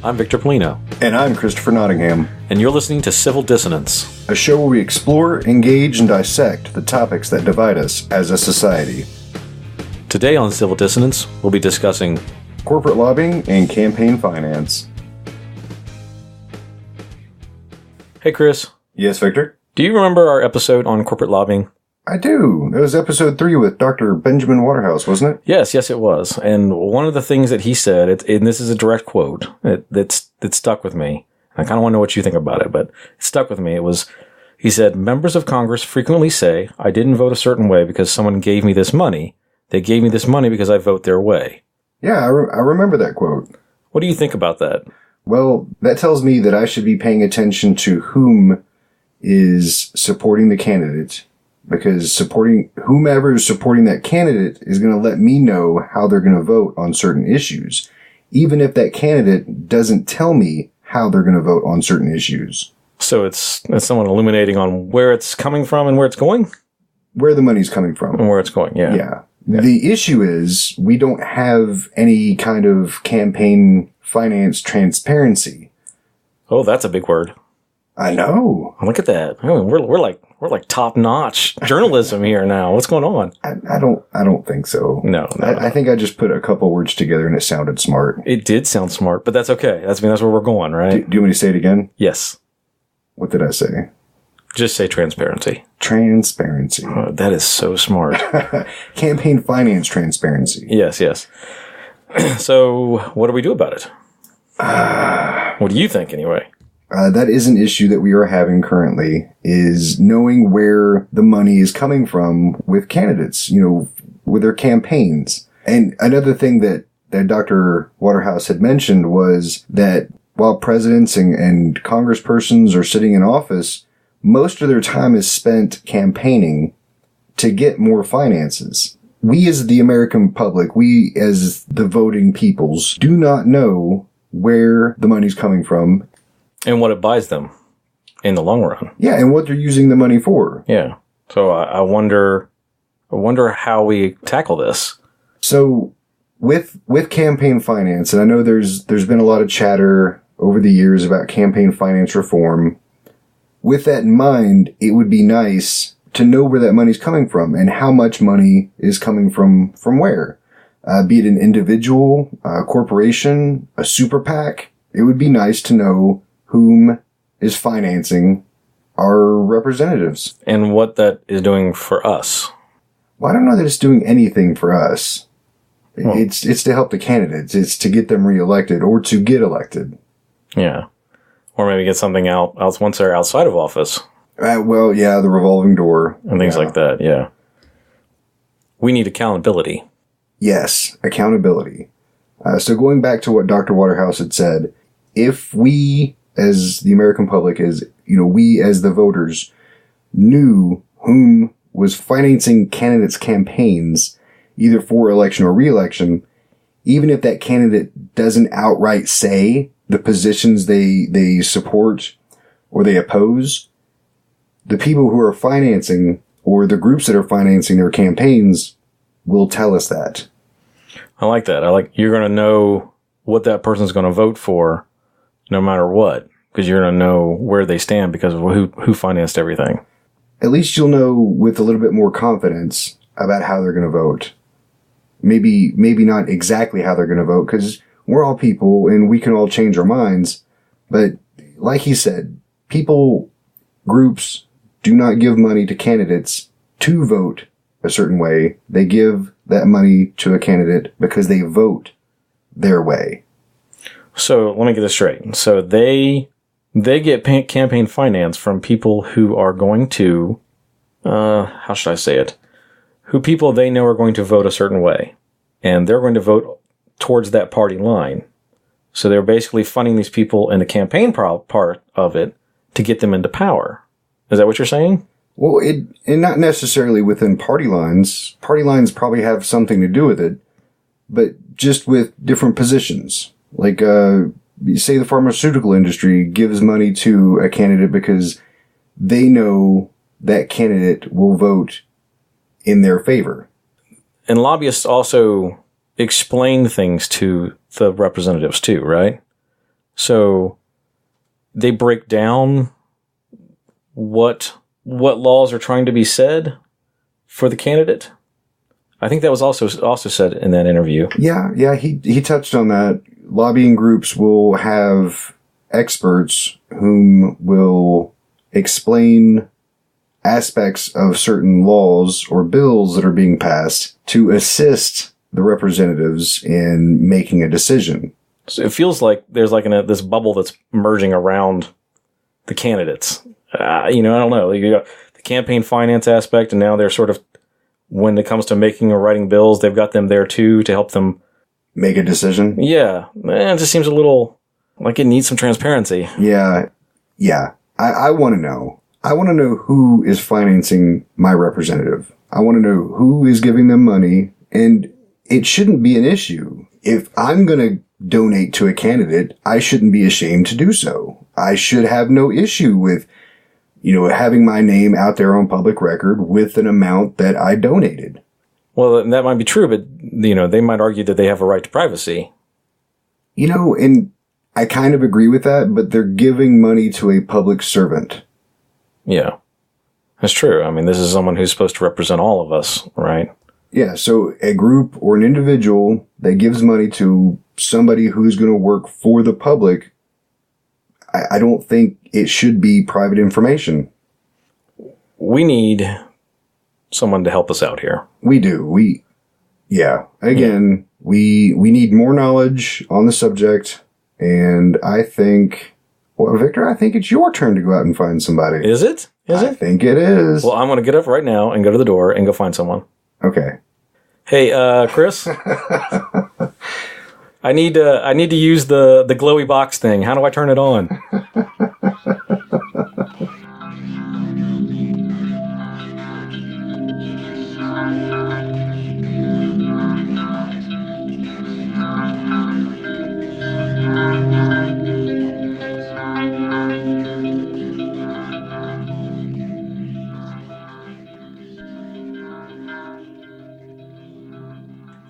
I'm Victor Polino. And I'm Christopher Nottingham. And you're listening to Civil Dissonance, a show where we explore, engage, and dissect the topics that divide us as a society. Today on Civil Dissonance, we'll be discussing corporate lobbying and campaign finance. Hey, Chris. Yes, Victor? Do you remember our episode on corporate lobbying? I do. It was episode 3 with Dr. Benjamin Waterhouse, wasn't it? Yes, it was. And one of the things that he said, and this is a direct quote, that stuck with me. I kind of want to know what you think about it, but it stuck with me. He said, members of Congress frequently say, I didn't vote a certain way because someone gave me this money. They gave me this money because I vote their way. Yeah, I remember that quote. What do you think about that? Well, that tells me that I should be paying attention to whom is supporting the candidate, because whomever is supporting that candidate is going to let me know how they're going to vote on certain issues, even if that candidate doesn't tell me how they're going to vote on certain issues. So it's someone illuminating on where it's coming from and where it's going? Where the money's coming from. And where it's going, yeah. Yeah. The issue is we don't have any kind of campaign finance transparency. Oh, that's a big word. I know. Look at that. Oh, we're like top-notch journalism here now. What's going on? I don't think so. No. I think I just put a couple words together and it sounded smart. It did sound smart, but that's okay. That's where we're going, right? Do you want me to say it again? Yes. What did I say? Just say transparency. Transparency. Oh, that is so smart. Campaign finance transparency. Yes. So, what do we do about it? What do you think, anyway? That is an issue that we are having currently, is knowing where the money is coming from with candidates, with their campaigns. And another thing that Dr. Waterhouse had mentioned was that while presidents and congresspersons are sitting in office, most of their time is spent campaigning to get more finances. We as the American public, we as the voting peoples, do not know where the money's coming from. And what it buys them in the long run. Yeah, and what they're using the money for. Yeah. So I wonder how we tackle this. So with campaign finance, and I know there's been a lot of chatter over the years about campaign finance reform. With that in mind, it would be nice to know where that money's coming from and how much money is coming from where. Be it an individual, a corporation, a super PAC. It would be nice to know whom is financing our representatives. And what that is doing for us. Well, I don't know that it's doing anything for us. Well, it's to help the candidates. It's to get them reelected or to get elected. Yeah. Or maybe get something else once they're outside of office. Well, yeah, the revolving door. And things like that, yeah. We need accountability. Yes, accountability. So going back to what Dr. Waterhouse had said, if we, as the American public, we as the voters, knew whom was financing candidates' campaigns, either for election or re-election, even if that candidate doesn't outright say the positions they support or they oppose, the people who are financing or the groups that are financing their campaigns will tell us that. I like that. You're going to know what that person's going to vote for no matter what, because you're going to know where they stand because of who financed everything. At least you'll know with a little bit more confidence about how they're going to vote. Maybe not exactly how they're going to vote, because we're all people and we can all change our minds. But like he said, groups do not give money to candidates to vote a certain way. They give that money to a candidate because they vote their way. So let me get this straight. So they get campaign finance from people who are going to, how should I say it? Who people they know are going to vote a certain way. And they're going to vote towards that party line. So they're basically funding these people in the campaign part of it to get them into power. Is that what you're saying? Well, and not necessarily within party lines. Party lines probably have something to do with it, but just with different positions. Like, say the pharmaceutical industry gives money to a candidate because they know that candidate will vote in their favor. And lobbyists also explain things to the representatives too, right? So they break down what laws are trying to be said for the candidate. I think that was also said in that interview. Yeah, he touched on that. Lobbying groups will have experts whom will explain aspects of certain laws or bills that are being passed to assist the representatives in making a decision. So it feels like there's like this bubble that's merging around the candidates. I don't know. You got the campaign finance aspect, and now they're sort of, when it comes to making or writing bills, they've got them there too to help them make a decision. Yeah. It just seems a little like it needs some transparency. Yeah. I want to know. I want to know who is financing my representative. I want to know who is giving them money, and it shouldn't be an issue. If I'm going to donate to a candidate, I shouldn't be ashamed to do so. I should have no issue with, having my name out there on public record with an amount that I donated. Well, that might be true, but, they might argue that they have a right to privacy. And I kind of agree with that, but they're giving money to a public servant. Yeah, that's true. I mean, this is someone who's supposed to represent all of us, right? Yeah, so a group or an individual that gives money to somebody who's going to work for the public, I don't think it should be private information. We need someone to help us out here. We do. We need more knowledge on the subject, and I think, Victor, I think it's your turn to go out and find somebody. Is it? I think it is. Well, I'm going to get up right now and go to the door and go find someone. Okay. Hey, Chris. I need to use the glowy box thing. How do I turn it on?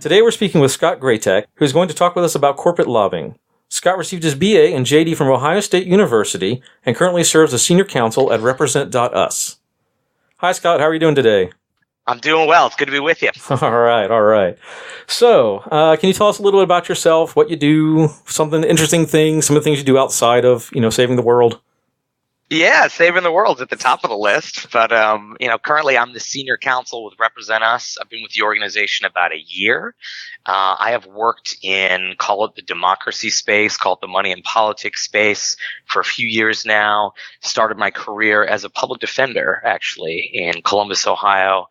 Today we're speaking with Scott Greytak, who's going to talk with us about corporate lobbying. Scott received his BA and JD from Ohio State University and currently serves as senior counsel at Represent.us. Hi, Scott. How are you doing today? I'm doing well. It's good to be with you. All right. So, can you tell us a little bit about yourself, what you do, some of the interesting things, some of the things you do outside of, saving the world? Yeah, saving the world's at the top of the list. But, currently I'm the senior counsel with Represent Us. I've been with the organization about a year. I have worked in, call it the democracy space, call it the money and politics space for a few years now. Started my career as a public defender, actually, in Columbus, Ohio.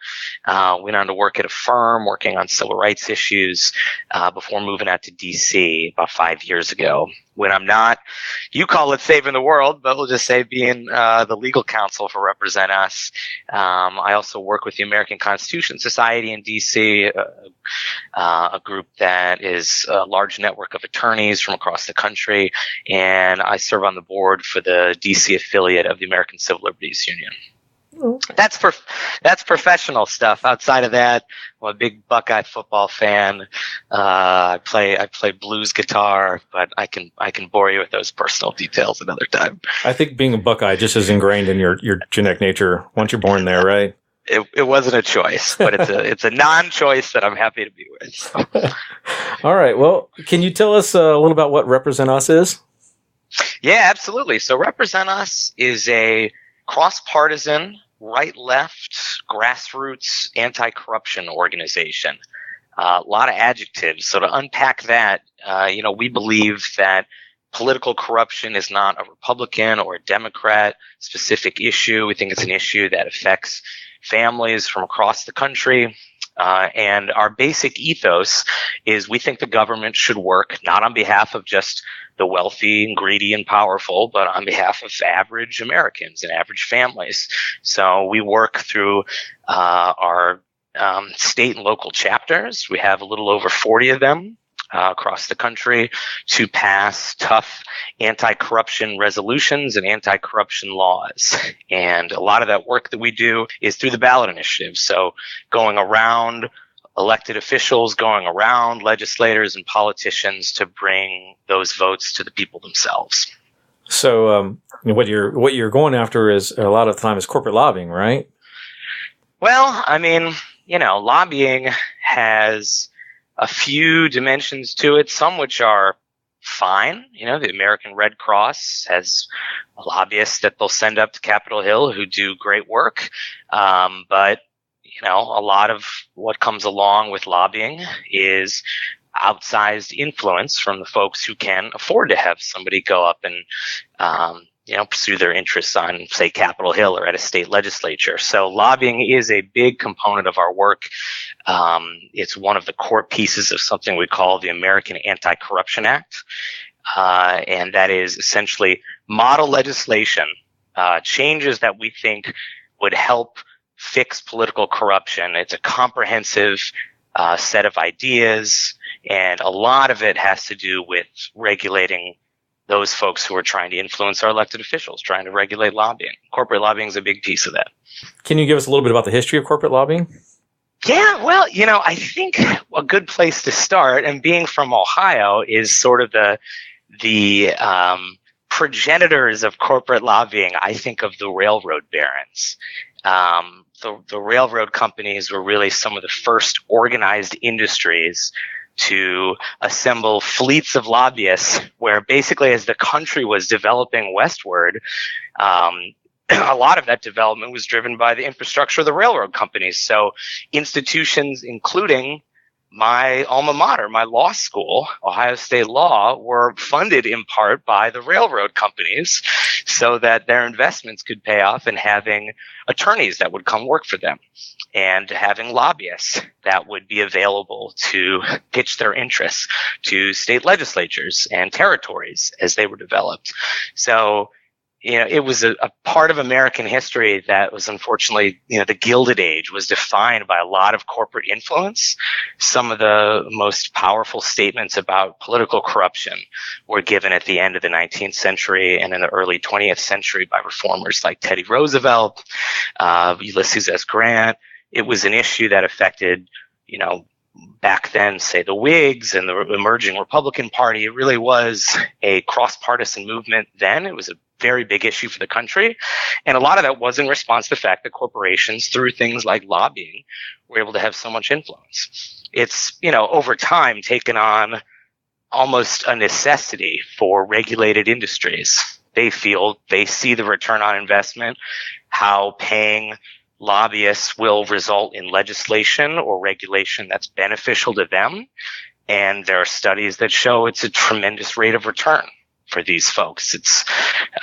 Went on to work at a firm working on civil rights issues before moving out to D.C. about 5 years ago. When I'm not, you call it saving the world, but we'll just say being the legal counsel for Represent Us. I also work with the American Constitution Society in D.C., a group that is a large network of attorneys from across the country, and I serve on the board for the D.C. affiliate of the American Civil Liberties Union. That's professional stuff. Outside of that, I'm a big Buckeye football fan. I play blues guitar, but I can bore you with those personal details another time. I think being a Buckeye just is ingrained in your genetic nature once you're born there, right? It wasn't a choice, but it's a non-choice that I'm happy to be with. So. All right. Well, can you tell us a little about what Represent Us is? Yeah, absolutely. So Represent Us is a cross-partisan, right-left, grassroots, anti-corruption organization. A lot of adjectives. So to unpack that, we believe that political corruption is not a Republican or a Democrat specific issue. We think it's an issue that affects families from across the country. And our basic ethos is we think the government should work not on behalf of just the wealthy and greedy and powerful, but on behalf of average Americans and average families. So we work through our state and local chapters. We have a little over 40 of them across the country to pass tough anti-corruption resolutions and anti-corruption laws. And a lot of that work that we do is through the ballot initiative. So going around elected officials going around, legislators and politicians, to bring those votes to the people themselves. So what you're going after is a lot of the time is corporate lobbying, right? Well, I mean, lobbying has a few dimensions to it, some which are fine. The American Red Cross has lobbyists that they'll send up to Capitol Hill who do great work. But a lot of what comes along with lobbying is outsized influence from the folks who can afford to have somebody go up and, pursue their interests on, say, Capitol Hill or at a state legislature. So lobbying is a big component of our work. It's one of the core pieces of something we call the American Anti-Corruption Act. And that is essentially model legislation, changes that we think would help fix political corruption. It's a comprehensive set of ideas, and a lot of it has to do with regulating those folks who are trying to influence our elected officials, trying to regulate lobbying. Corporate lobbying is a big piece of that. Can you give us a little bit about the history of corporate lobbying? Yeah, well, I think a good place to start, and being from Ohio, is sort of the progenitors of corporate lobbying, I think, of the railroad barons. The railroad companies were really some of the first organized industries to assemble fleets of lobbyists, where basically as the country was developing westward, a lot of that development was driven by the infrastructure of the railroad companies. So institutions, including my alma mater, my law school, Ohio State Law, were funded in part by the railroad companies so that their investments could pay off, and having attorneys that would come work for them and having lobbyists that would be available to pitch their interests to state legislatures and territories as they were developed. So it was a part of American history that was, unfortunately, the Gilded Age was defined by a lot of corporate influence. Some of the most powerful statements about political corruption were given at the end of the 19th century and in the early 20th century by reformers like Teddy Roosevelt, Ulysses S. Grant. It was an issue that affected, back then, say, the Whigs and the emerging Republican Party. It really was a cross-partisan movement then. It was a very big issue for the country. And a lot of that was in response to the fact that corporations, through things like lobbying, were able to have so much influence. It's, over time taken on almost a necessity for regulated industries. They see the return on investment, how paying lobbyists will result in legislation or regulation that's beneficial to them. And there are studies that show it's a tremendous rate of return for these folks. It's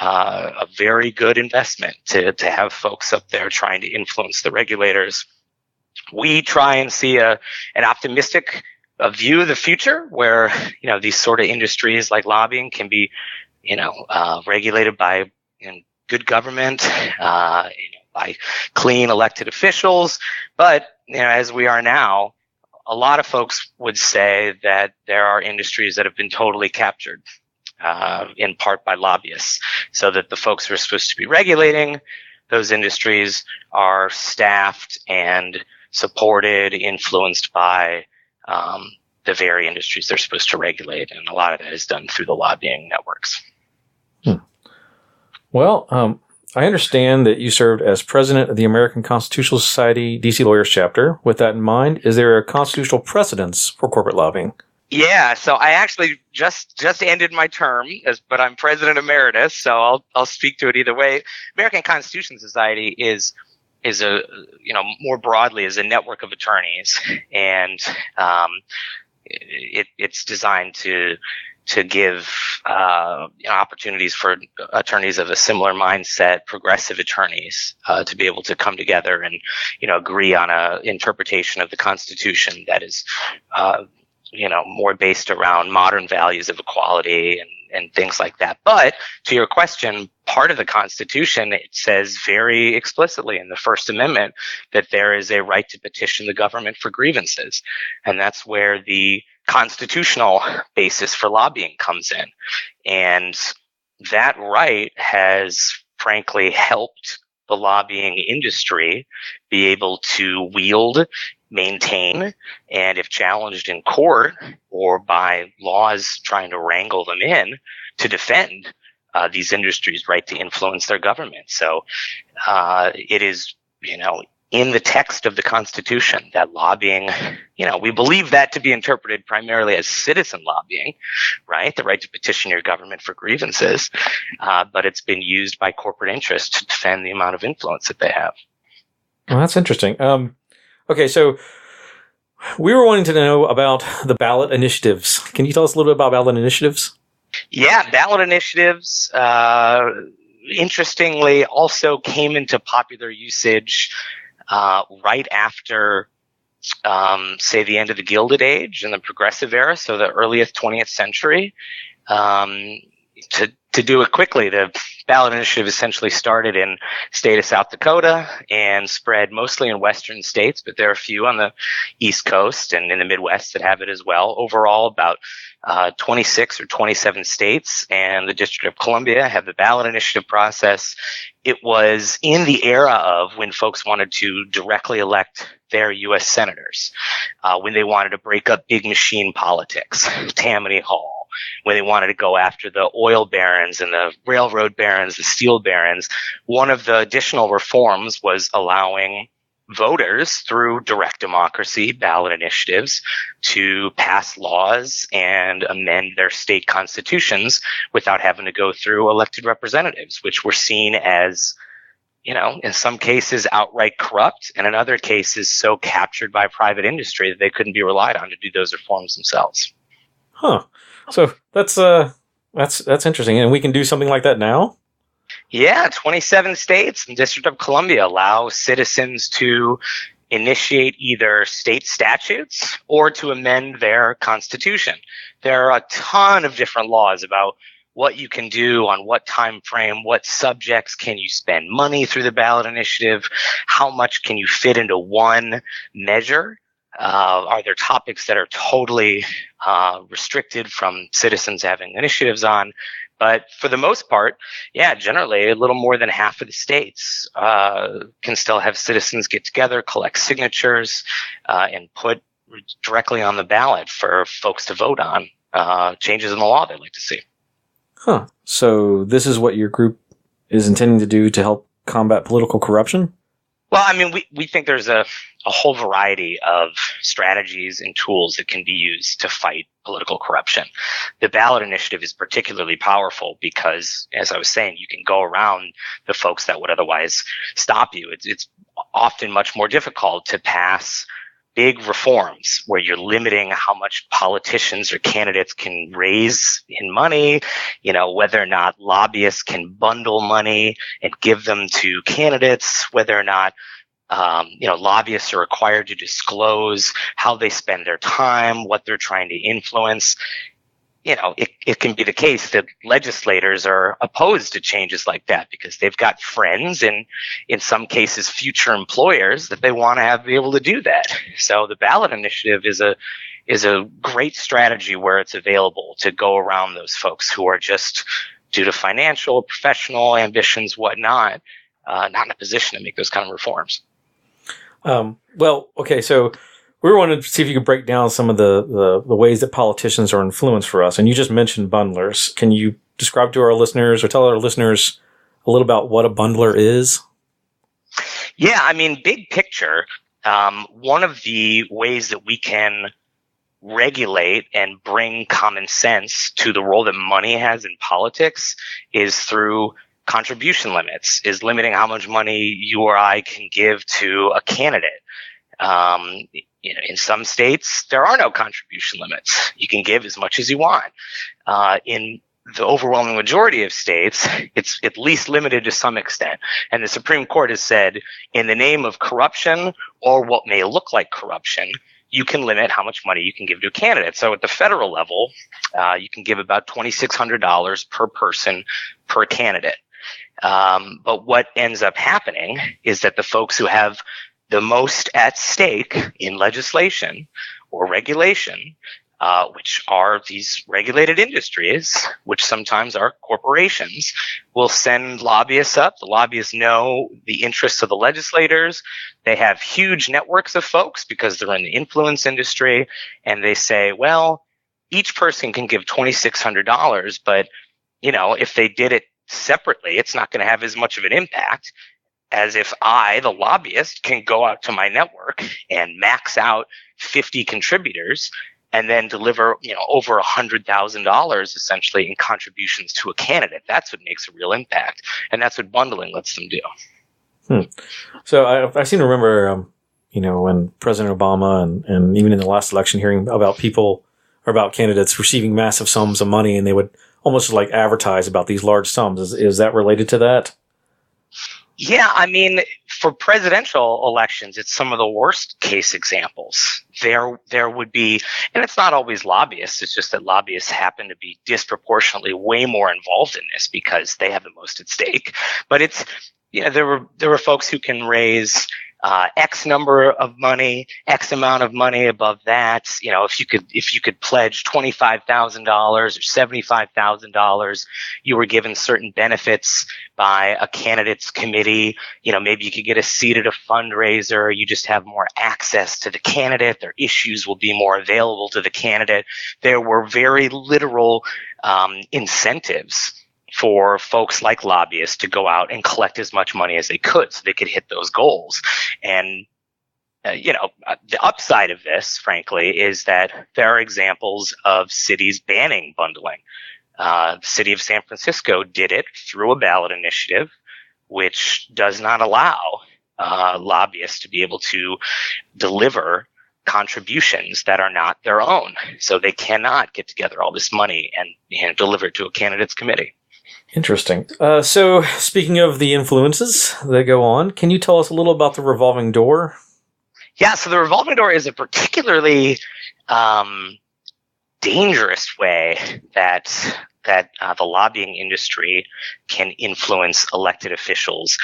a very good investment to have folks up there trying to influence the regulators. We try and see an optimistic view of the future where, these sort of industries like lobbying can be, regulated by good government, by clean elected officials. But, as we are now, a lot of folks would say that there are industries that have been totally captured, in part by lobbyists, so that the folks who are supposed to be regulating those industries are staffed and supported, influenced by the very industries they're supposed to regulate. And a lot of that is done through the lobbying networks. Well, I understand that you served as president of the American Constitutional Society DC Lawyers Chapter. With that in mind, is there a constitutional precedence for corporate lobbying? Yeah, so I actually just ended my term, but I'm president emeritus, so I'll speak to it either way. American Constitution Society is a more broadly is a network of attorneys, and it's designed to give opportunities for attorneys of a similar mindset, progressive attorneys, to be able to come together and agree on a interpretation of the Constitution that is more based around modern values of equality and things like that. But to your question, part of the Constitution, it says very explicitly in the First Amendment that there is a right to petition the government for grievances. And that's where the constitutional basis for lobbying comes in. And that right has frankly helped the lobbying industry be able to wield, maintain, and if challenged in court or by laws trying to wrangle them in, to defend these industries' right to influence their government. So it is, in the text of the Constitution that lobbying, we believe that to be interpreted primarily as citizen lobbying, right? The right to petition your government for grievances. But it's been used by corporate interests to defend the amount of influence that they have. Well, that's interesting. Okay, so we were wanting to know about the ballot initiatives. Can you tell us a little bit about ballot initiatives? Yeah, ballot initiatives, interestingly, also came into popular usage right after, say, the end of the Gilded Age and the Progressive Era, so the earliest 20th century. To do it quickly, the ballot initiative essentially started in the state of South Dakota and spread mostly in western states, but there are a few on the East Coast and in the Midwest that have it as well. Overall, about 26 or 27 states and the District of Columbia have the ballot initiative process. It was in the era of when folks wanted to directly elect their U.S. senators, when they wanted to break up big machine politics, Tammany Hall, when they wanted to go after the oil barons and the railroad barons, the steel barons. One of the additional reforms was allowing voters through direct democracy, ballot initiatives, to pass laws and amend their state constitutions without having to go through elected representatives, which were seen as, in some cases outright corrupt, and in other cases so captured by private industry that they couldn't be relied on to do those reforms themselves. Huh. So that's interesting. And we can do something like that now? Yeah, 27 states and District of Columbia allow citizens to initiate either state statutes or to amend their constitution. There are a ton of different laws about what you can do on what time frame, what subjects can you spend money through the ballot initiative, how much can you fit into one measure. Are there topics that are totally restricted from citizens having initiatives on? But for the most part, yeah, generally a little more than half of the states can still have citizens get together, collect signatures, and put directly on the ballot for folks to vote on changes in the law they'd like to see. Huh. So this is what your group is intending to do to help combat political corruption? Well, I mean, we think there's a whole variety of strategies and tools that can be used to fight political corruption. The ballot initiative is particularly powerful because, as I was saying, you can go around the folks that would otherwise stop you. It's often much more difficult to pass big reforms where you're limiting how much politicians or candidates can raise in money, whether or not lobbyists can bundle money and give them to candidates, whether or not lobbyists are required to disclose how they spend their time, what they're trying to influence. It can be the case that legislators are opposed to changes like that because they've got friends and in some cases future employers that they want to be able to do that. So the ballot initiative is a great strategy where it's available to go around those folks who are just, due to financial, professional ambitions, whatnot, not in a position to make those kind of reforms. Well, okay, so we wanted to see if you could break down some of the ways that politicians are influenced for us. And you just mentioned bundlers. Can you describe to our listeners or tell our listeners a little about what a bundler is? Yeah, I mean, big picture, one of the ways that we can regulate and bring common sense to the role that money has in politics is through contribution limits, is limiting how much money you or I can give to a candidate. In some states, there are no contribution limits. You can give as much as you want. In the overwhelming majority of states, it's at least limited to some extent. And the Supreme Court has said, in the name of corruption or what may look like corruption, you can limit how much money you can give to a candidate. So at the federal level, you can give about $2,600 per person per candidate. But what ends up happening is that the folks who have the most at stake in legislation or regulation which are these regulated industries, which sometimes are corporations, will send lobbyists up. The lobbyists know the interests of the legislators. They have huge networks of folks because they're in the influence industry, and they say, well, each person can give $2,600, but if they did it separately, it's not going to have as much of an impact as if I, the lobbyist, can go out to my network and max out 50 contributors and then deliver, over $100,000 essentially in contributions to a candidate. That's what makes a real impact, and that's what bundling lets them do. So I seem to remember, when President Obama and even in the last election, hearing about people or about candidates receiving massive sums of money, and they would almost like advertise about these large sums. Is that related to that? Yeah, I mean, for presidential elections, it's some of the worst case examples. There would be, and it's not always lobbyists, it's just that lobbyists happen to be disproportionately way more involved in this because they have the most at stake. But it's, there were folks who can raise X number of money, X amount of money above that. If you could pledge $25,000 or $75,000, you were given certain benefits by a candidate's committee. Maybe you could get a seat at a fundraiser. You just have more access to the candidate. Their issues will be more available to the candidate. There were very literal incentives for folks like lobbyists to go out and collect as much money as they could so they could hit those goals. And, the upside of this, frankly, is that there are examples of cities banning bundling. The city of San Francisco did it through a ballot initiative, which does not allow lobbyists to be able to deliver contributions that are not their own. So they cannot get together all this money and deliver it to a candidate's committee. Interesting. So speaking of the influences that go on, can you tell us a little about the revolving door? Yeah, so the revolving door is a particularly dangerous way that the lobbying industry can influence elected officials.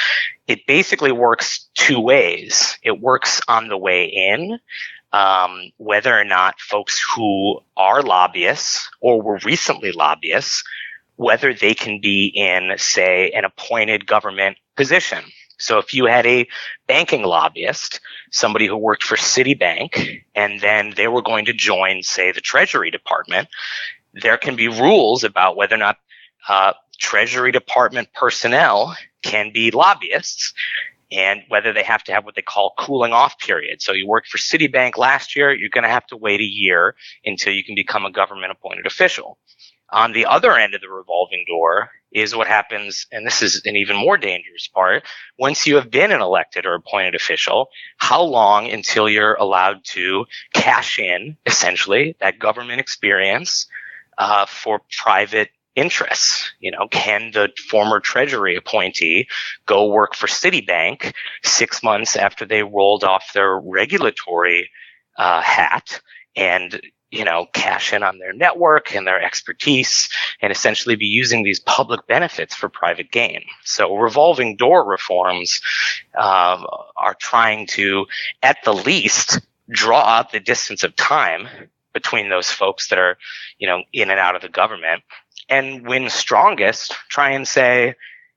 It basically works two ways. It works on the way in, whether or not folks who are lobbyists or were recently lobbyists, whether they can be in, say, an appointed government position. So if you had a banking lobbyist, somebody who worked for Citibank, and then they were going to join, say, the Treasury Department, there can be rules about whether or not Treasury Department personnel can be lobbyists and whether they have to have what they call cooling off period. So you worked for Citibank last year, you're going to have to wait a year until you can become a government appointed official. On the other end of the revolving door is what happens, and this is an even more dangerous part, once you have been an elected or appointed official, how long until you're allowed to cash in, essentially, that government experience for private interests? Can the former Treasury appointee go work for Citibank 6 months after they rolled off their regulatory hat and cash in on their network and their expertise and essentially be using these public benefits for private gain? So revolving door reforms are trying to, at the least, draw out the distance of time between those folks that are, in and out of the government. And when strongest, try and say,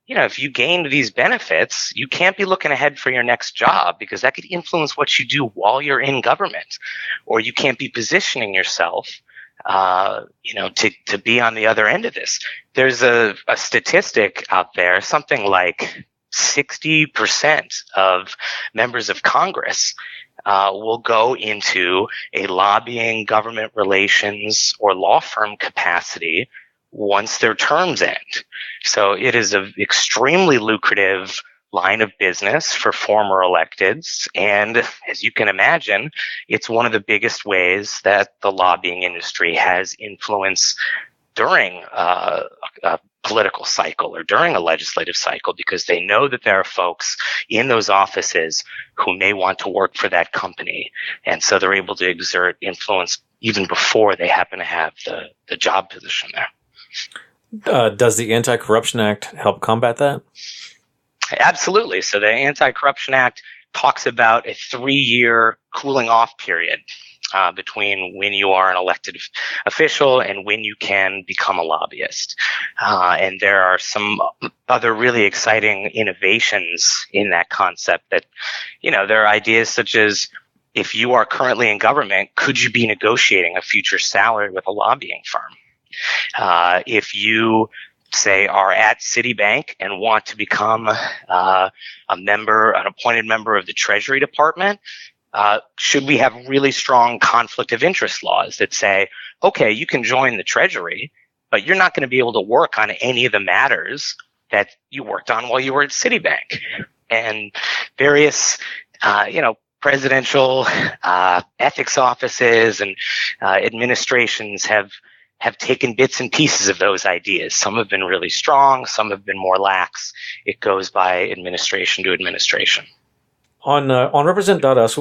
if you gained these benefits, you can't be looking ahead for your next job because that could influence what you do while you're in government. Or you can't be positioning yourself, to be on the other end of this. There's a statistic out there, something like 60% of members of Congress will go into a lobbying, government relations, or law firm capacity once their terms end. So it is an extremely lucrative line of business for former electeds. And as you can imagine, it's one of the biggest ways that the lobbying industry has influence during a political cycle or during a legislative cycle, because they know that there are folks in those offices who may want to work for that company. And so they're able to exert influence even before they happen to have the job position there. Does the Anti-Corruption Act help combat that? Absolutely. So the Anti-Corruption Act talks about a 3-year cooling off period. between when you are an elected official and when you can become a lobbyist. And there are some other really exciting innovations in that concept that, there are ideas such as, if you are currently in government, could you be negotiating a future salary with a lobbying firm? If you, say, are at Citibank and want to become an appointed member of the Treasury Department, should we have really strong conflict of interest laws that say, okay, you can join the Treasury, but you're not going to be able to work on any of the matters that you worked on while you were at Citibank? And various, presidential ethics offices and administrations have taken bits and pieces of those ideas. Some have been really strong, some have been more lax. It goes by administration to administration. On Represent.us,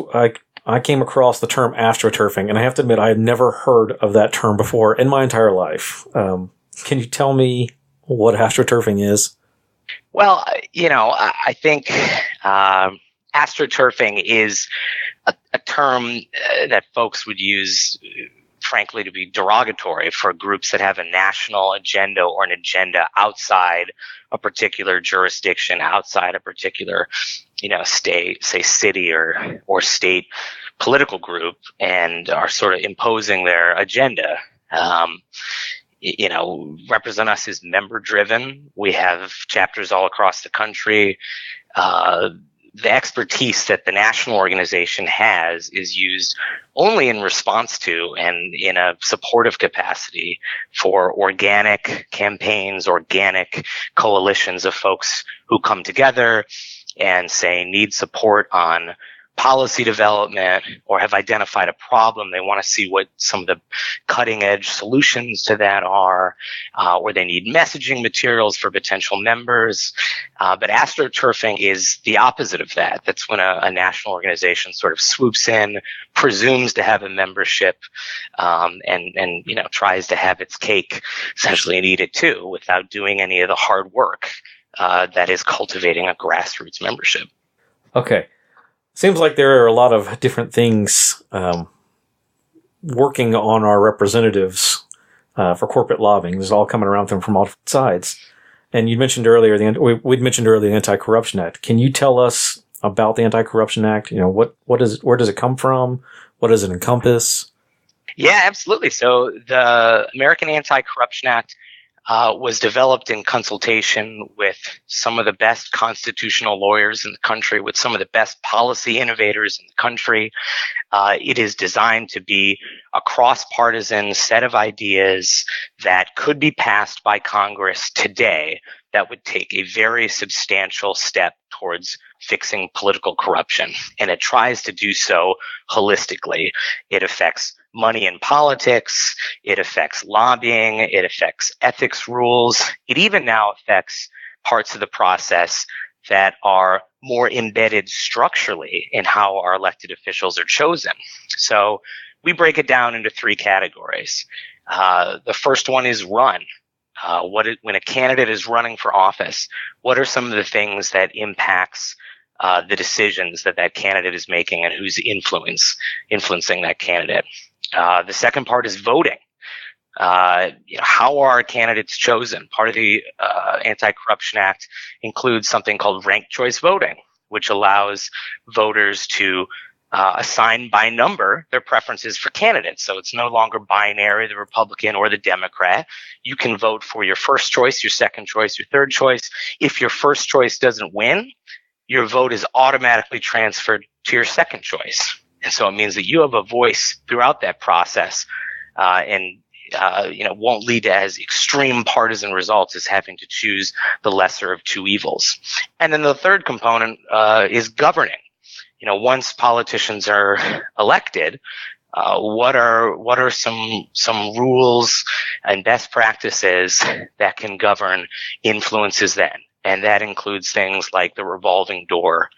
I came across the term astroturfing, and I have to admit I had never heard of that term before in my entire life. Can you tell me what astroturfing is? Well, I think astroturfing is a term that folks would use, frankly, to be derogatory for groups that have a national agenda or an agenda outside a particular jurisdiction, outside a particular, state, say city or state political group, and are sort of imposing their agenda. Represent Us is member driven. We have chapters all across the country. The expertise that the national organization has is used only in response to and in a supportive capacity for organic campaigns, organic coalitions of folks who come together and say need support on policy development or have identified a problem. They want to see what some of the cutting edge solutions to that are, or they need messaging materials for potential members. But astroturfing is the opposite of that. That's when a national organization sort of swoops in, presumes to have a membership, and tries to have its cake essentially and eat it too without doing any of the hard work that is cultivating a grassroots membership. Okay. Seems like there are a lot of different things working on our representatives for corporate lobbying. This is all coming around from all sides. And you mentioned earlier we'd mentioned earlier the Anti-Corruption Act. Can you tell us about the Anti-Corruption Act? Where does it come from? What does it encompass? Yeah, absolutely. So the American Anti-Corruption Act was developed in consultation with some of the best constitutional lawyers in the country, with some of the best policy innovators in the country. It is designed to be a cross-partisan set of ideas that could be passed by Congress today that would take a very substantial step towards fixing political corruption. And it tries to do so holistically. It affects money in politics, it affects lobbying, it affects ethics rules. It even now affects parts of the process that are more embedded structurally in how our elected officials are chosen. So we break it down into three categories. The first one is run. When a candidate is running for office, what are some of the things that impacts the decisions that candidate is making and who's influencing that candidate? The second part is voting. How are candidates chosen? Part of the Anti-Corruption Act includes something called ranked choice voting, which allows voters to assign by number their preferences for candidates. So it's no longer binary, the Republican or the Democrat. You can vote for your first choice, your second choice, your third choice. If your first choice doesn't win, your vote is automatically transferred to your second choice. And so it means that you have a voice throughout that process, and won't lead to as extreme partisan results as having to choose the lesser of two evils. And then the third component is governing. Once politicians are elected, what are some rules and best practices that can govern influences then? And that includes things like the revolving door.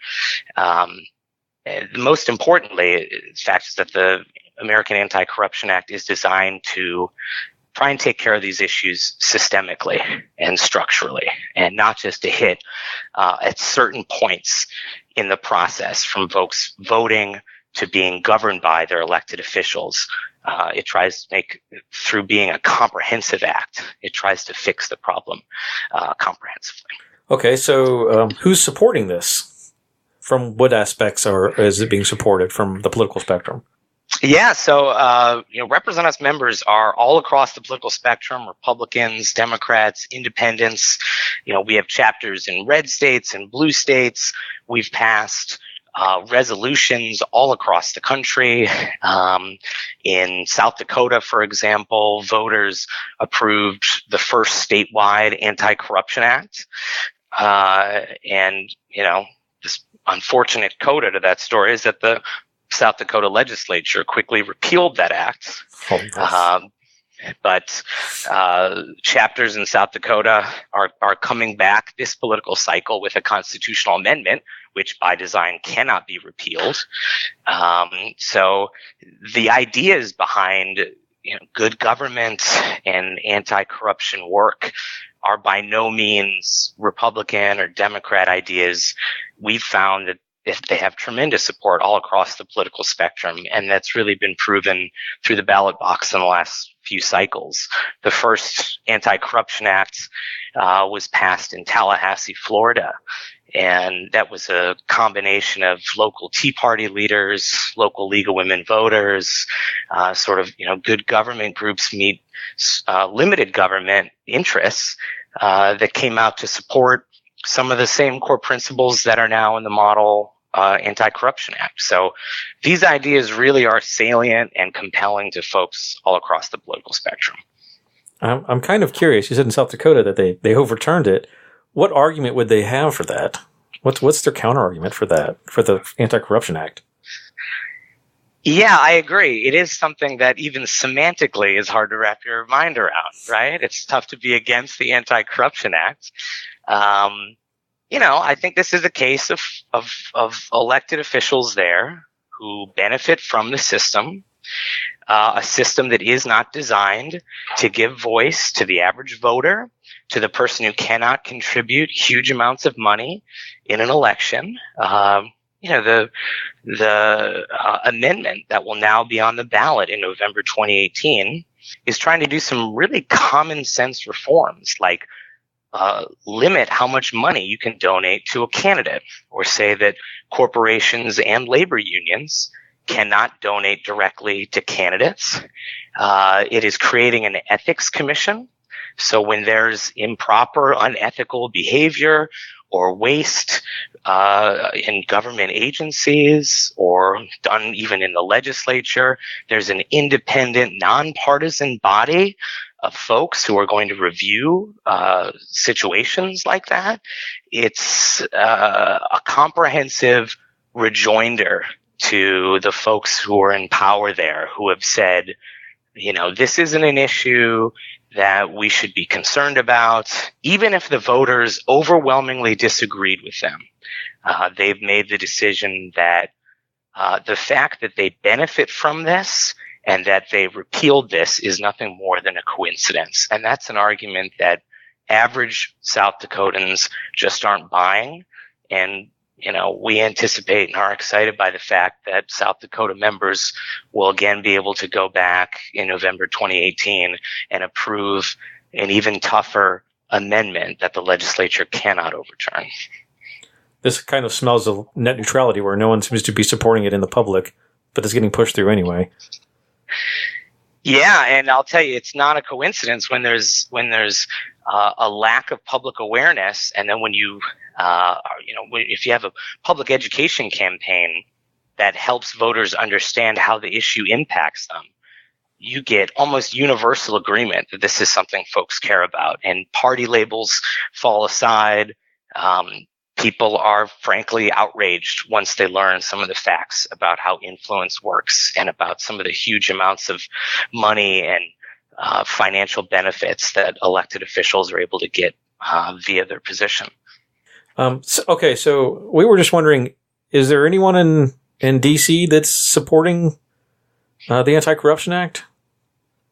Most importantly, the fact is that the American Anti-Corruption Act is designed to try and take care of these issues systemically and structurally, and not just to hit at certain points in the process, from folks voting to being governed by their elected officials. It tries to make, through being a comprehensive act, it tries to fix the problem comprehensively. Okay, so who's supporting this? From what aspects is it being supported from the political spectrum? Yeah, so Represent Us members are all across the political spectrum: Republicans, Democrats, Independents. We have chapters in red states and blue states. We've passed resolutions all across the country. In South Dakota, for example, voters approved the first statewide anti-corruption act. This unfortunate coda to that story is that the South Dakota legislature quickly repealed that act. But chapters in South Dakota are coming back this political cycle with a constitutional amendment, which by design cannot be repealed. So the ideas behind good government and anti-corruption work are by no means Republican or Democrat ideas. We've found that they have tremendous support all across the political spectrum, and that's really been proven through the ballot box in the last few cycles. The first Anti-Corruption Act was passed in Tallahassee, Florida, and that was a combination of local Tea Party leaders, local League of Women Voters, good government groups meet limited government interests that came out to support some of the same core principles that are now in the model Anti-Corruption Act. So these ideas really are salient and compelling to folks all across the political spectrum. I'm kind of curious. You said in South Dakota that they overturned it. What argument would they have for that? What's their counter argument for that, for the Anti-Corruption Act? Yeah, I agree. It is something that even semantically is hard to wrap your mind around, right? It's tough to be against the Anti-Corruption Act. I think this is a case of elected officials there who benefit from the system, a system that is not designed to give voice to the average voter, to the person who cannot contribute huge amounts of money in an election. The amendment that will now be on the ballot in November 2018 is trying to do some really common sense reforms, like limit how much money you can donate to a candidate, or say that corporations and labor unions cannot donate directly to candidates. It is creating an ethics commission. So when there's improper, unethical behavior or waste in government agencies, or done even in the legislature, there's an independent, nonpartisan body of folks who are going to review situations like that. It's a comprehensive rejoinder to the folks who are in power there, who have said, this isn't an issue that we should be concerned about, even if the voters overwhelmingly disagreed with them. They've made the decision that the fact that they benefit from this and that they repealed this is nothing more than a coincidence. And that's an argument that average South Dakotans just aren't buying. And, we anticipate and are excited by the fact that South Dakota members will again be able to go back in November 2018 and approve an even tougher amendment that the legislature cannot overturn. This kind of smells of net neutrality, where no one seems to be supporting it in the public, but it's getting pushed through anyway. Yeah, and I'll tell you, it's not a coincidence when there's a lack of public awareness, and then when if you have a public education campaign that helps voters understand how the issue impacts them, you get almost universal agreement that this is something folks care about, and party labels fall aside. People are frankly outraged once they learn some of the facts about how influence works and about some of the huge amounts of money and financial benefits that elected officials are able to get via their position. So we were just wondering, is there anyone in D.C. that's supporting the Anti-Corruption Act?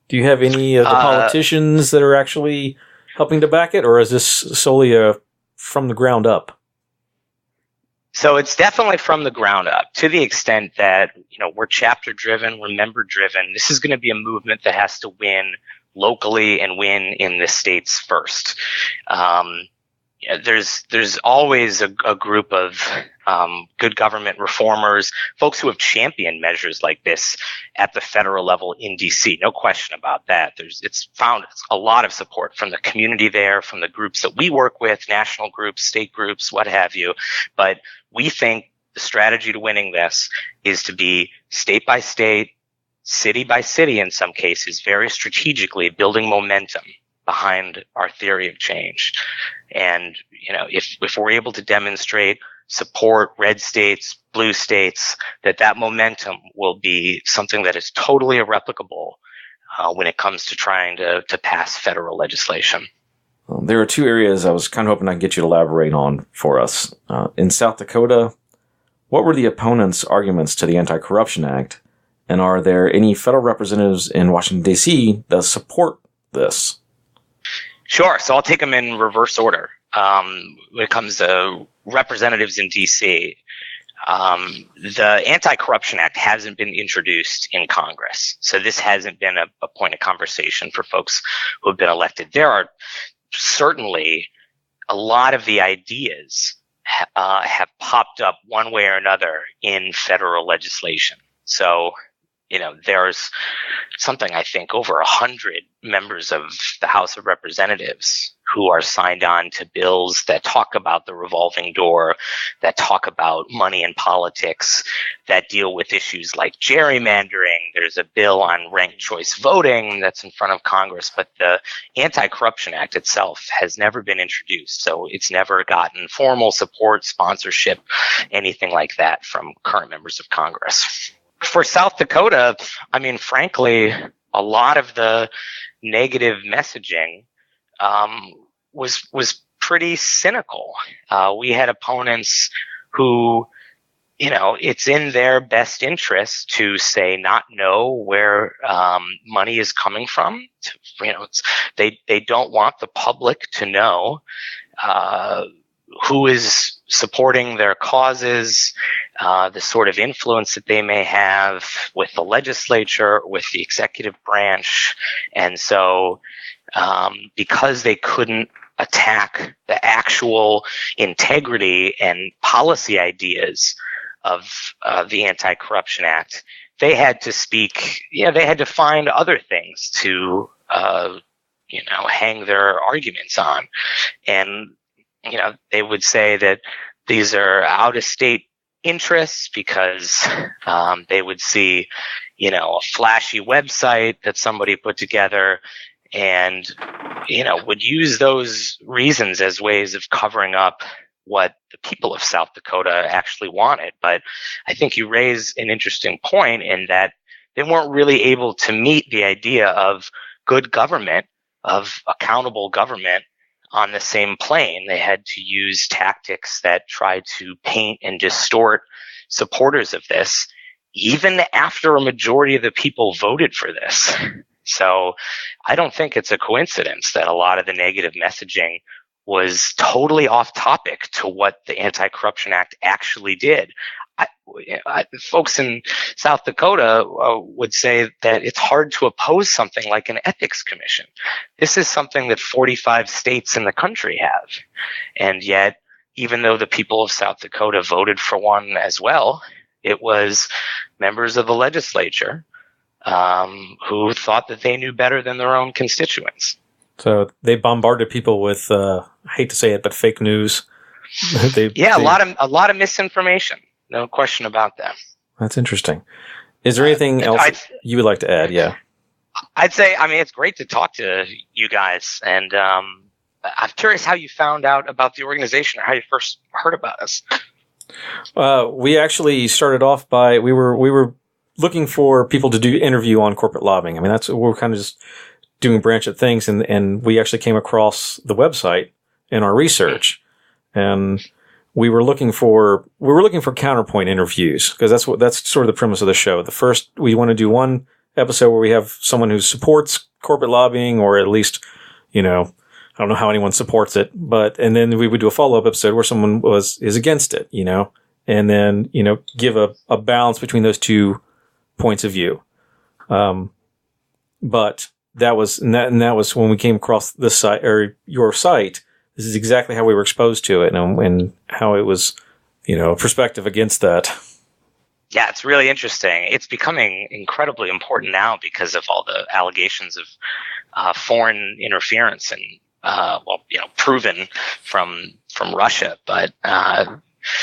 Do you have any of the politicians that are actually helping to back it, or is this solely from the ground up? So it's definitely from the ground up, to the extent that, we're chapter driven, we're member driven. This is going to be a movement that has to win locally and win in the states first. There's always a group of good government reformers, folks who have championed measures like this at the federal level in DC. No question about that. It's found a lot of support from the community there, from the groups that we work with, national groups, state groups, what have you. But we think the strategy to winning this is to be state by state, city by city in some cases, very strategically building momentum behind our theory of change. And, if we're able to demonstrate support red states, blue states, that momentum will be something that is totally irreplicable when it comes to trying to pass federal legislation. There are two areas I was kind of hoping I could get you to elaborate on for us. In South Dakota, what were the opponents' arguments to the Anti-Corruption Act? And are there any federal representatives in Washington, D.C. that support this? Sure. So I'll take them in reverse order. When it comes to representatives in D.C., the Anti-Corruption Act hasn't been introduced in Congress. So this hasn't been a point of conversation for folks who have been elected. There are certainly a lot of the ideas have popped up one way or another in federal legislation. So, there's something, I think, over 100 members of the House of Representatives who are signed on to bills that talk about the revolving door, that talk about money in politics, that deal with issues like gerrymandering. There's a bill on ranked choice voting that's in front of Congress, but the Anti-Corruption Act itself has never been introduced. So it's never gotten formal support, sponsorship, anything like that from current members of Congress. For South Dakota, frankly, a lot of the negative messaging was pretty cynical. We had opponents who, it's in their best interest to say not know where money is coming from. They don't want the public to know who is supporting their causes, the sort of influence that they may have with the legislature, with the executive branch. And so because they couldn't attack the actual integrity and policy ideas of the Anti-Corruption Act, they had to they had to find other things to hang their arguments on. And they would say that these are out-of-state interests because they would see, a flashy website that somebody put together and, would use those reasons as ways of covering up what the people of South Dakota actually wanted. But I think you raise an interesting point in that they weren't really able to meet the idea of good government, of accountable government, on the same plane. They had to use tactics that try to paint and distort supporters of this, even after a majority of the people voted for this. So I don't think it's a coincidence that a lot of the negative messaging was totally off topic to what the Anti-Corruption Act actually did. Folks in South Dakota would say that it's hard to oppose something like an ethics commission. This is something that 45 states in the country have. And yet, even though the people of South Dakota voted for one as well, it was members of the legislature who thought that they knew better than their own constituents. So they bombarded people with, I hate to say it, but fake news. A lot of misinformation. No question about that. That's interesting. Is there anything else you would like to add? Yeah. I'd say, it's great to talk to you guys. And I'm curious how you found out about the organization or how you first heard about us. We actually started off by, we were looking for people to do interview on corporate lobbying. We're kind of just doing branch of things. And we actually came across the website in our research. And we were looking for counterpoint interviews because that's sort of the premise of the show. The first, we want to do one episode where we have someone who supports corporate lobbying, or at least, I don't know how anyone supports it, and then we would do a follow-up episode where someone is against it, and then, give a balance between those two points of view. But that was when we came across this site, or your site. This is exactly how we were exposed to it, and how it was, a perspective against that. Yeah, it's really interesting. It's becoming incredibly important now because of all the allegations of foreign interference and, proven from Russia, but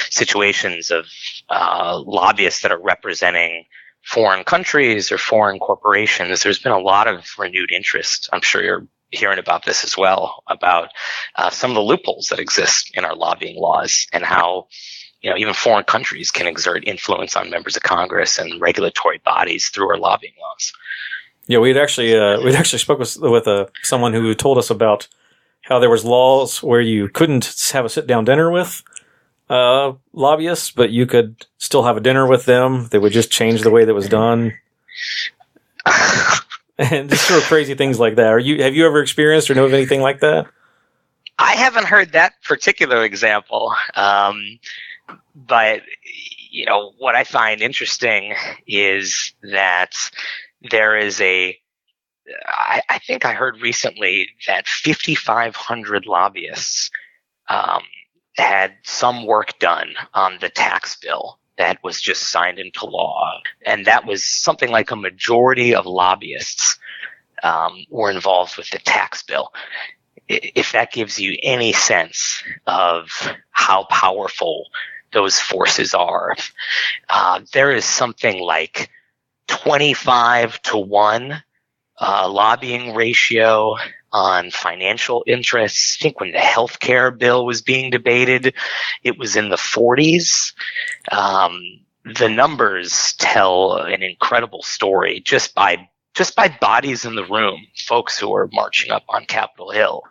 situations of lobbyists that are representing foreign countries or foreign corporations. There's been a lot of renewed interest. I'm sure you're hearing about this as well, about some of the loopholes that exist in our lobbying laws, and how even foreign countries can exert influence on members of Congress and regulatory bodies through our lobbying laws. Yeah, we'd actually spoke with someone who told us about how there was laws where you couldn't have a sit-down dinner with lobbyists, but you could still have a dinner with them. They would just change the way that was done. And just sort of crazy things like that. Have you ever experienced or know of anything like that? I haven't heard that particular example. But, what I find interesting is that there is I think I heard recently that 5,500 lobbyists had some work done on the tax bill that was just signed into law. And that was something like a majority of lobbyists were involved with the tax bill. If that gives you any sense of how powerful those forces are, there is something like 25-1 lobbying ratio on financial interests. I think when the healthcare bill was being debated, it was in the 40s. The numbers tell an incredible story just by bodies in the room, folks who are marching up on Capitol Hill.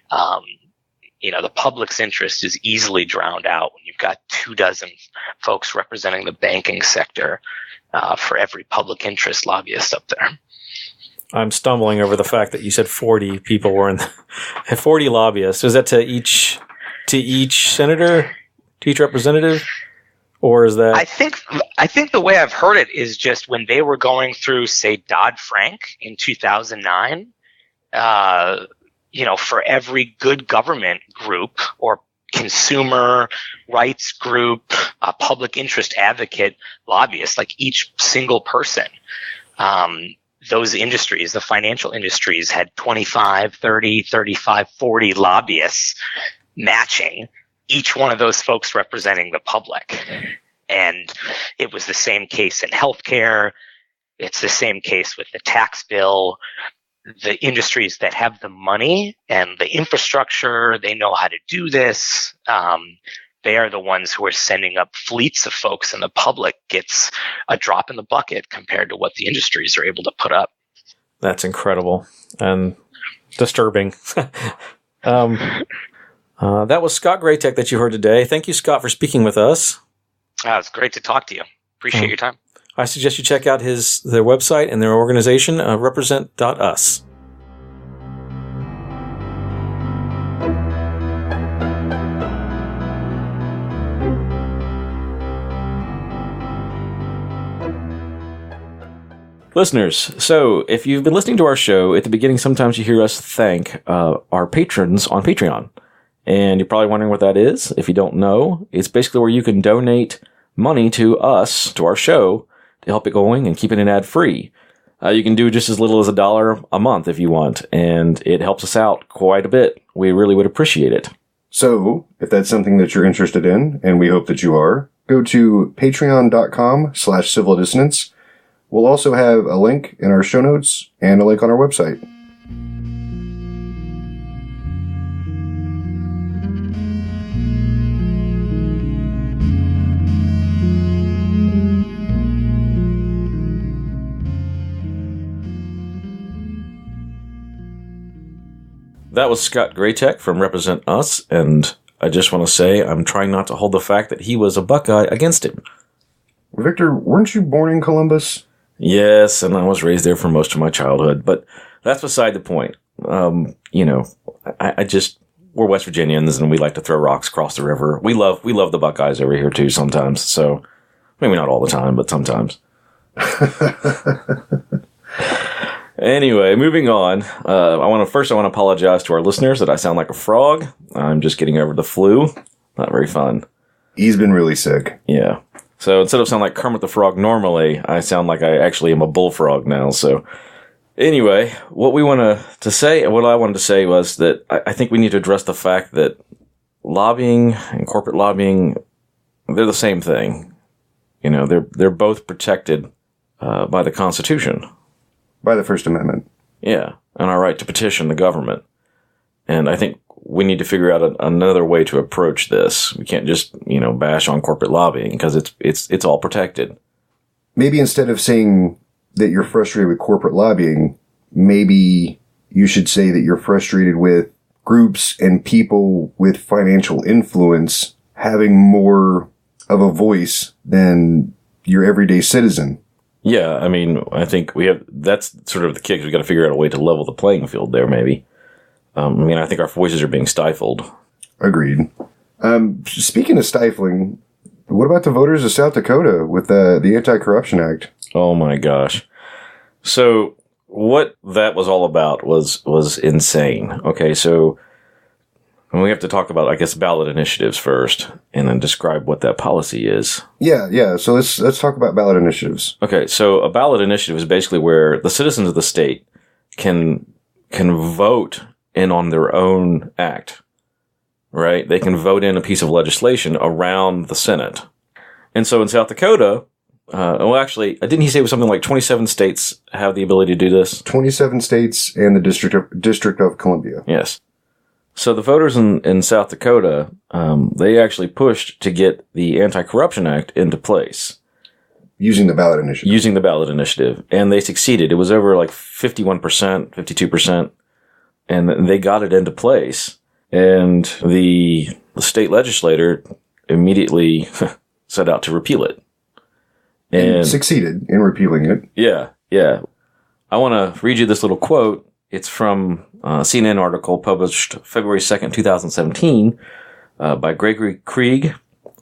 The public's interest is easily drowned out when you've got 24 folks representing the banking sector for every public interest lobbyist up there. I'm stumbling over the fact that you said 40 people were in 40 lobbyists. Is that to each senator, to each representative? Or is that? I think the way I've heard it is just when they were going through, say, Dodd-Frank in 2009, for every good government group or consumer rights group, public interest advocate lobbyist, like each single person, those industries, the financial industries, had 25, 30, 35, 40 lobbyists matching each one of those folks representing the public. And it was the same case in healthcare. It's the same case with the tax bill. The industries that have the money and the infrastructure, they know how to do this. They are the ones who are sending up fleets of folks, and the public gets a drop in the bucket compared to what the industries are able to put up. That's incredible and disturbing. That was Scott Greytak that you heard today. Thank you, Scott, for speaking with us. It's great to talk to you. Appreciate your time. I suggest you check out their website and their organization, represent.us. Listeners, so if you've been listening to our show, at the beginning sometimes you hear us thank our patrons on Patreon. And you're probably wondering what that is. If you don't know, it's basically where you can donate money to us, to our show, to help it going and keeping it ad-free. You can do just as little as $1 a month if you want, and it helps us out quite a bit. We really would appreciate it. So, if that's something that you're interested in, and we hope that you are, go to patreon.com/civil dissonance. We'll also have a link in our show notes and a link on our website. That was Scott Greytak from Represent Us, and I just want to say I'm trying not to hold the fact that he was a Buckeye against him. Victor, weren't you born in Columbus? Yes, and I was raised there for most of my childhood, but that's beside the point. I just we're West Virginians and we like to throw rocks across the river. We love the Buckeyes over here too sometimes. So maybe not all the time, but sometimes. Anyway, moving on. I want to apologize to our listeners that I sound like a frog. I'm just getting over the flu. Not very fun. He's been really sick. Yeah. So instead of sound like Kermit the Frog normally, I sound like I actually am a bullfrog now. So anyway, what I wanted to say was that I think we need to address the fact that lobbying and corporate lobbying, they're the same thing. You know, they're both protected by the Constitution. By the First Amendment. Yeah, and our right to petition the government. And I think we need to figure out another way to approach this. We can't just, bash on corporate lobbying because it's all protected. Maybe instead of saying that you're frustrated with corporate lobbying, maybe you should say that you're frustrated with groups and people with financial influence having more of a voice than your everyday citizen. Yeah, I mean, I think that's sort of the kick. We've got to figure out a way to level the playing field there, maybe. I think our voices are being stifled. Agreed. Speaking of stifling, what about the voters of South Dakota with the Anti-Corruption Act? Oh my gosh. So what that was all about was insane. Okay, so we have to talk about, I guess, ballot initiatives first, and then describe what that policy is. Yeah. So let's talk about ballot initiatives. Okay, so a ballot initiative is basically where the citizens of the state can vote in on their own act, right? They can vote in a piece of legislation around the Senate. And so in South Dakota, didn't he say it was something like 27 states have the ability to do this? 27 states and the District of Columbia. Yes. So the voters in South Dakota, they actually pushed to get the Anti-Corruption Act into place. Using the ballot initiative. And they succeeded. It was over like 51%, 52%. And they got it into place. And the state legislator immediately set out to repeal it. And succeeded in repealing it. Yeah. I want to read you this little quote. It's from a CNN article published February 2nd, 2017 by Gregory Krieg.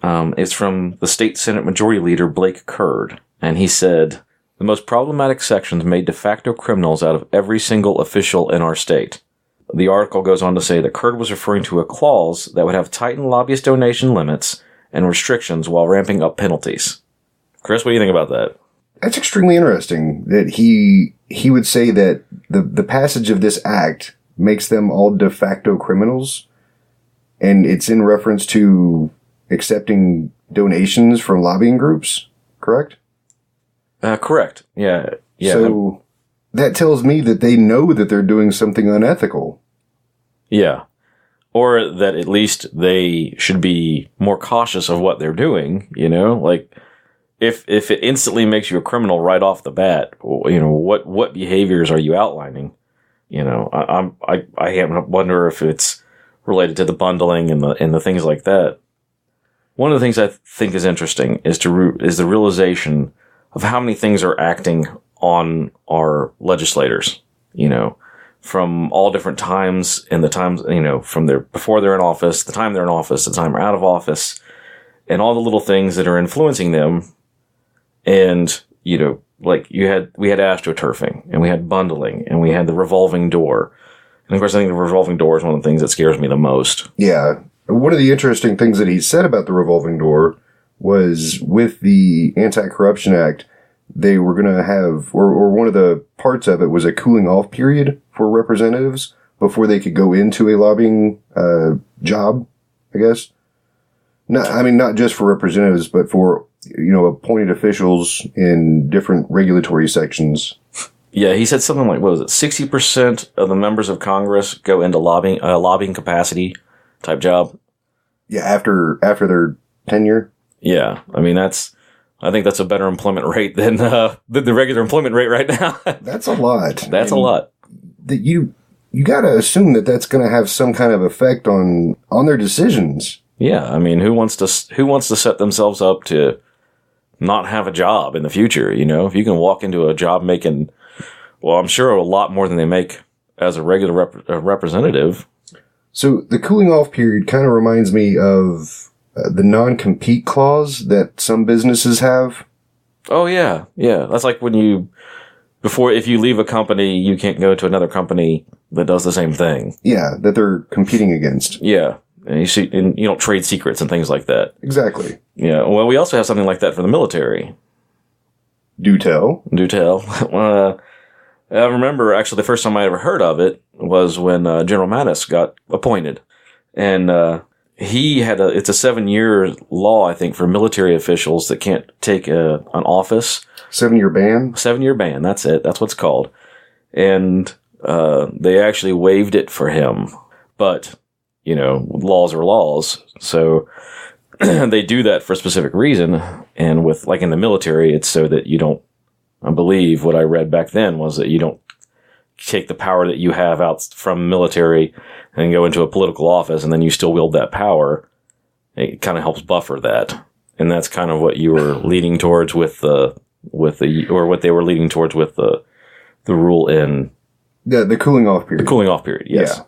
It's from the state Senate Majority Leader Blake Curd. And he said, "The most problematic sections made de facto criminals out of every single official in our state." The article goes on to say that Curd was referring to a clause that would have tightened lobbyist donation limits and restrictions while ramping up penalties. Chris, what do you think about that? That's extremely interesting that he would say that the passage of this act makes them all de facto criminals, and it's in reference to accepting donations from lobbying groups, correct? Correct. Yeah. So that tells me that they know that they're doing something unethical. Yeah. Or that at least they should be more cautious of what they're doing, like if it instantly makes you a criminal right off the bat, what behaviors are you outlining? I wonder if it's related to the bundling and the things like that. One of the things I think is interesting is the realization of how many things are acting on our legislators, from all different times and the times, from before they're in office, the time they're in office, the time they're out of office, and all the little things that are influencing them. And, like we had astroturfing, and we had bundling, and we had the revolving door. And of course, I think the revolving door is one of the things that scares me the most. Yeah. One of the interesting things that he said about the revolving door was with the Anti-Corruption Act, they were going to have, or one of the parts of it was a cooling off period for representatives before they could go into a lobbying job, I guess. Not just for representatives, but for, appointed officials in different regulatory sections. Yeah, he said something like, 60% of the members of Congress go into lobbying capacity type job? Yeah, after their tenure? Yeah, I think that's a better employment rate than the regular employment rate right now. That's a lot. That's a lot. You got to assume that that's going to have some kind of effect on their decisions. Yeah, who wants to set themselves up to not have a job in the future? If you can walk into a job making, I'm sure a lot more than they make as a regular representative. So the cooling off period kind of reminds me of the non-compete clause that some businesses have. Oh, yeah. Yeah. That's like when if you leave a company, you can't go to another company that does the same thing. Yeah, that they're competing against. Yeah. And you don't trade secrets and things like that. Exactly. Yeah. Well, we also have something like that for the military. Do tell. Do tell. I remember, actually, the first time I ever heard of it was when General Mattis got appointed. And it's a 7-year law, I think, for military officials that can't take an office. 7-year ban? 7-year ban, that's it. That's what it's called. And they actually waived it for him. But, laws are laws. So they do that for a specific reason. And with, like in the military, it's so that you don't, I believe what I read back then was that you don't take the power that you have out from military and go into a political office and then you still wield that power. It kind of helps buffer that. And that's kind of what you were leading towards or what they were leading towards with the rule in the cooling off period. The cooling off period, yes. Yeah.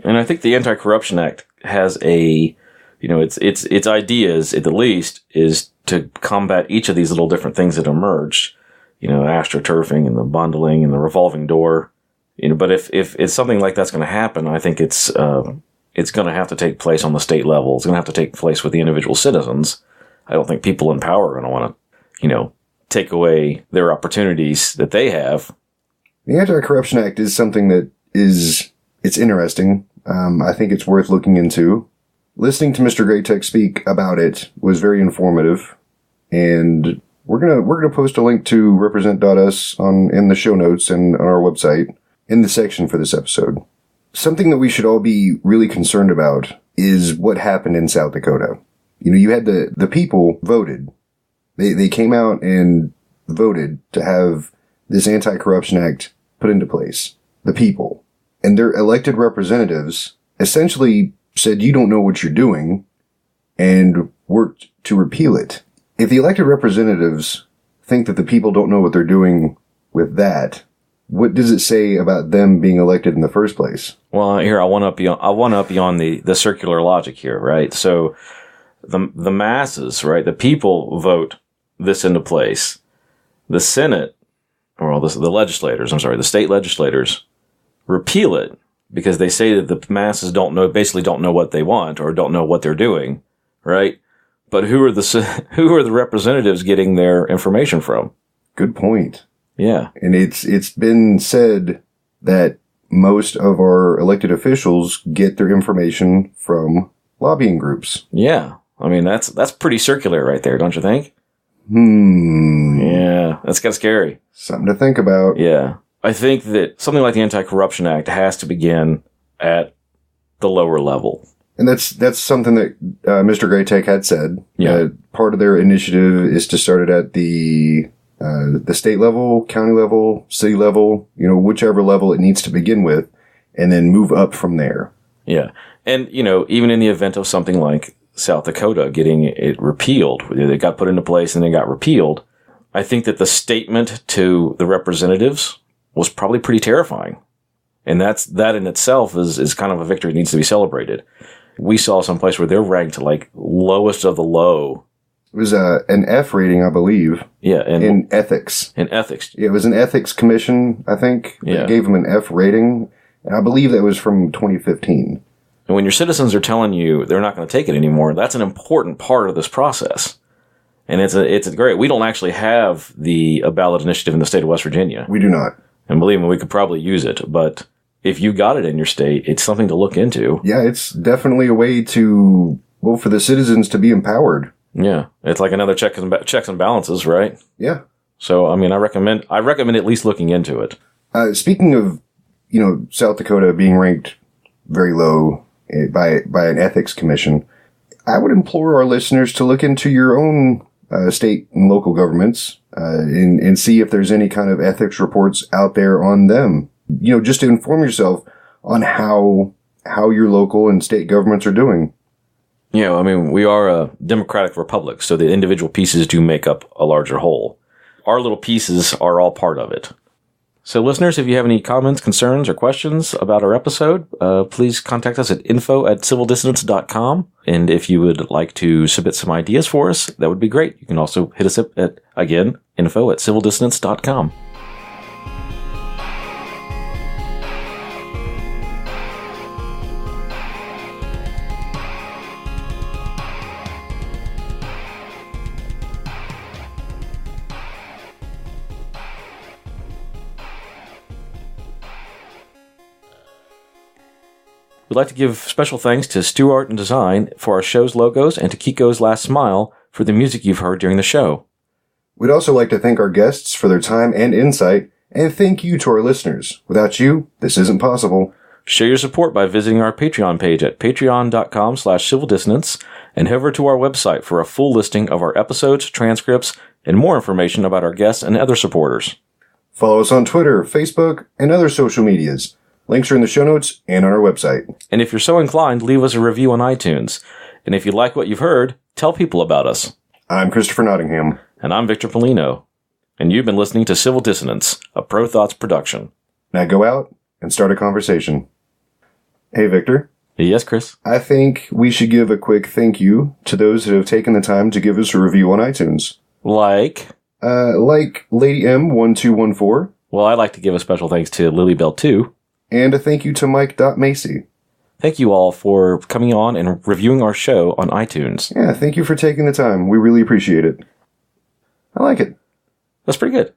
And I think the Anti-Corruption Act has its ideas, at the least, is to combat each of these little different things that emerged. AstroTurfing and the bundling and the revolving door. But if it's something like that's going to happen, I think it's going to have to take place on the state level. It's going to have to take place with the individual citizens. I don't think people in power are going to want to, take away their opportunities that they have. The Anti-Corruption Act is something that it's interesting. I think it's worth looking into. Listening to Mr. Greytak speak about it was very informative, and we're gonna post a link to represent.us in the show notes and on our website in the section for this episode. Something that we should all be really concerned about is what happened in South Dakota. You had the people voted. They came out and voted to have this Anti-Corruption Act put into place. The people. And their elected representatives essentially said, you don't know what you're doing, and worked to repeal it. If the elected representatives think that the people don't know what they're doing with that, what does it say about them being elected in the first place? Well, here, I want up beyond the circular logic here, right? So the masses, right? The people vote this into place. The Senate, the legislators, the state legislators repeal it because they say that the masses basically don't know what they want or don't know what they're doing, right? But who are the representatives getting their information from? Good point. Yeah. And it's been said that most of our elected officials get their information from lobbying groups. Yeah. That's pretty circular right there, don't you think? Yeah. That's kind of scary. Something to think about. Yeah. I think that something like the Anti-Corruption Act has to begin at the lower level. And that's something that Mr. Greytak had said. Yeah. Part of their initiative is to start it at the state level, county level, city level, whichever level it needs to begin with, and then move up from there. Yeah. And, even in the event of something like South Dakota getting it repealed, it got put into place and then got repealed, I think that the statement to the representatives was probably pretty terrifying. And that in itself is kind of a victory that needs to be celebrated. We saw some place where they're ranked like lowest of the low. It was an F rating, I believe. Yeah. In ethics. In ethics. Yeah, it was an ethics commission, I think. Yeah. That gave them an F rating. And I believe that was from 2015. And when your citizens are telling you they're not going to take it anymore, that's an important part of this process. And it's great. We don't actually have a ballot initiative in the state of West Virginia. We do not. And believe me, we could probably use it. But if you got it in your state, it's something to look into. Yeah, it's definitely a way for the citizens to be empowered. Yeah. It's like another checks and balances, right? Yeah. So, I recommend at least looking into it. Speaking of, South Dakota being ranked very low by an ethics commission, I would implore our listeners to look into your own state and local governments and see if there's any kind of ethics reports out there on them. Just to inform yourself on how your local and state governments are doing. We are a democratic republic, so the individual pieces do make up a larger whole. Our little pieces are all part of it. So listeners, if you have any comments, concerns, or questions about our episode, please contact us at info@civildissonance.com. And if you would like to submit some ideas for us, that would be great. You can also hit us up at, again, info@civildissonance.com. We'd like to give special thanks to Stu Art and Design for our show's logos and to Kiko's Last Smile for the music you've heard during the show. We'd also like to thank our guests for their time and insight, and thank you to our listeners. Without you, this isn't possible. Show your support by visiting our Patreon page at patreon.com/civildissonance and head over to our website for a full listing of our episodes, transcripts, and more information about our guests and other supporters. Follow us on Twitter, Facebook, and other social medias. Links are in the show notes and on our website. And if you're so inclined, leave us a review on iTunes. And if you like what you've heard, tell people about us. I'm Christopher Nottingham. And I'm Victor Polino. And you've been listening to Civil Dissonance, a Pro Thoughts production. Now go out and start a conversation. Hey, Victor. Yes, Chris. I think we should give a quick thank you to those that have taken the time to give us a review on iTunes. Like Lady M1214. Well, I'd like to give a special thanks to Lilybell 2. And a thank you to Mike.Macy. Thank you all for coming on and reviewing our show on iTunes. Yeah, thank you for taking the time. We really appreciate it. I like it. That's pretty good.